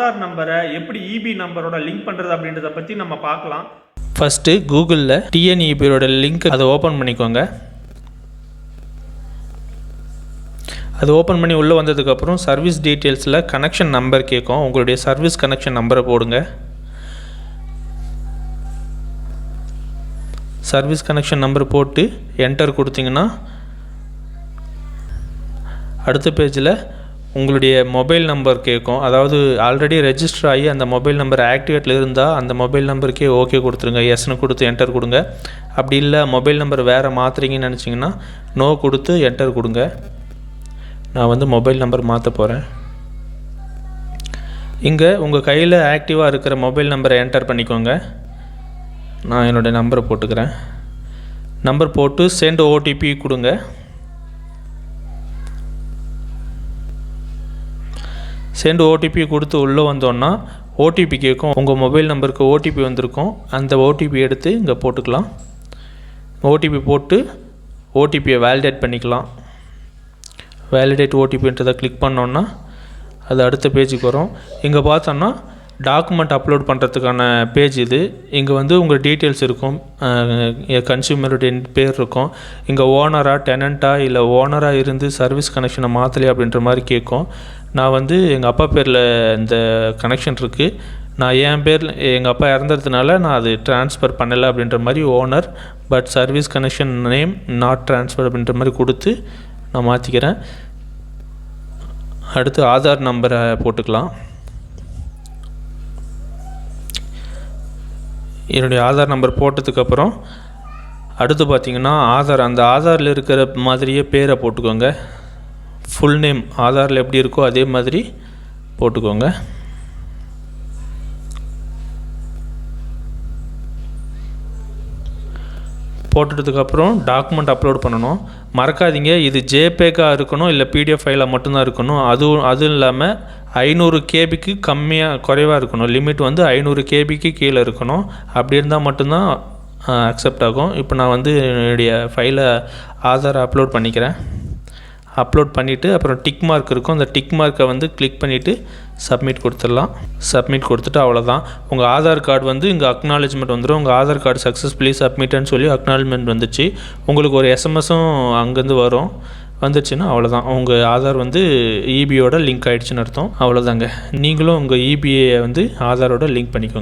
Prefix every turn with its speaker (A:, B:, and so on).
A: ஆதார் நம்பரை எப்படி இபி நம்பரோட லிங்க் பண்ணுறது அப்படின்றத பற்றி நம்ம பார்க்கலாம்.
B: ஃபஸ்ட்டு கூகுளில் டிஎன்இபியோட லிங்க் அதை ஓப்பன் பண்ணிக்கோங்க. அது ஓப்பன் பண்ணி உள்ளே வந்ததுக்கப்புறம் சர்வீஸ் டீட்டெயில்ஸில் கனெக்ஷன் நம்பர் கேட்கும். உங்களுடைய சர்வீஸ் கனெக்ஷன் நம்பரை போடுங்க. சர்வீஸ் கனெக்ஷன் நம்பர் போட்டு என்டர் கொடுத்தீங்கன்னா அடுத்த பேஜில் உங்களுடைய மொபைல் நம்பர் கேட்கும். அதாவது ஆல்ரெடி ரெஜிஸ்டர் ஆகி அந்த மொபைல் நம்பர் ஆக்டிவேட்டில் இருந்தால் அந்த மொபைல் நம்பருக்கே ஓகே கொடுத்துருங்க. எஸ்னு கொடுத்து என்டர் கொடுங்க. அப்படி இல்லை மொபைல் நம்பர் வேறு மாற்றுறீங்கன்னு நினச்சிங்கன்னா நோ கொடுத்து என்டர் கொடுங்க. நான் மொபைல் நம்பர் மாற்ற போகிறேன். இங்கே உங்கள் கையில் ஆக்டிவாக இருக்கிற மொபைல் நம்பரை என்டர் பண்ணிக்கோங்க. நான் என்னுடைய நம்பரை போட்டுக்கிறேன். நம்பர் போட்டு சென்ட் ஓடிபி கொடுங்க. சென்ட் ஓடிபி கொடுத்து உள்ளே வந்தோன்னா ஓடிபி கேட்கும். உங்கள் மொபைல் நம்பருக்கு ஓடிபி வந்திருக்கும். அந்த ஓடிபி எடுத்து இங்கே போட்டுக்கலாம். ஓடிபி போட்டு ஓடிபியை வேலிடேட் பண்ணிக்கலாம். வேலிடேட் ஓடிபின்றதை கிளிக் பண்ணோன்னா அது அடுத்த பேஜுக்கு வரும். இங்கே பார்த்தோன்னா டாக்குமெண்ட் அப்லோட் பண்ணுறதுக்கான பேஜ் இது. இங்கே உங்கள் டீட்டெயில்ஸ் இருக்கும். கன்சியூமருடைய பேர் இருக்கும். இங்கே ஓனராக டெனண்ட்டாக இல்லை ஓனராக இருந்து சர்வீஸ் கனெக்ஷனை மாற்றலையா அப்படின்ற மாதிரி கேட்கும். நான் எங்கள் அப்பா பேரில் இந்த கனெக்ஷன் இருக்குது. நான் என் பேரில் எங்கள் அப்பா இறந்ததுனால நான் அது ட்ரான்ஸ்ஃபர் பண்ணலை அப்படின்ற மாதிரி owner but service connection name not transfer அப்படின்ற மாதிரி கொடுத்து நான் மாற்றிக்கிறேன். அடுத்து ஆதார் நம்பரை போட்டுக்கலாம். என்னுடைய ஆதார் நம்பர் போட்டதுக்கப்புறம் அடுத்து பார்த்திங்கன்னா அந்த ஆதாரில் இருக்கிற மாதிரியே பேரை போட்டுக்கோங்க. ஃபுல் நேம் ஆதாரில் எப்படி இருக்கோ அதே மாதிரி போட்டுக்கோங்க. போட்டுட்டதுக்கப்புறம் டாக்குமெண்ட் அப்லோட் பண்ணணும். மறக்காதீங்க இது ஜேபேக்காக இருக்கணும் இல்லை பிடிஎஃப் ஃபைலாக மட்டும்தான் இருக்கணும். அதுவும் இல்லாமல் 500 கேபிக்கு குறைவாக இருக்கணும். லிமிட் 500 கேபிக்கு கீழே இருக்கணும். அப்படி இருந்தால் மட்டும்தான் அக்செப்ட் ஆகும். இப்போ நான் என்னுடைய ஃபைலை ஆதாரை அப்லோட் பண்ணிக்கிறேன். அப்லோட் பண்ணிவிட்டு அப்புறம் டிக் மார்க் இருக்கும். அந்த டிக் மார்க்கை கிளிக் பண்ணிவிட்டு சப்மிட் கொடுத்துடலாம். சப்மிட் கொடுத்துட்டு அவ்வளோதான். உங்கள் ஆதார் கார்டு இங்கே அக்னாலஜ்மெண்ட் வந்துடும். உங்கள் ஆதார் கார்டு சக்ஸஸ்ஃபுல்லி சப்மிட்னு சொல்லி அக்னாலஜ்மெண்ட் வந்துச்சு. உங்களுக்கு ஒரு எஸ்எம்எஸும் அங்கேருந்து வரும். வந்துச்சுன்னா அவ்வளோதான். உங்கள் ஆதார் இபியோட லிங்க் ஆகிடுச்சின்னு அர்த்தம். அவ்வளோதாங்க. நீங்களும் உங்கள் இபியை ஆதாரோட லிங்க் பண்ணிக்கோங்க.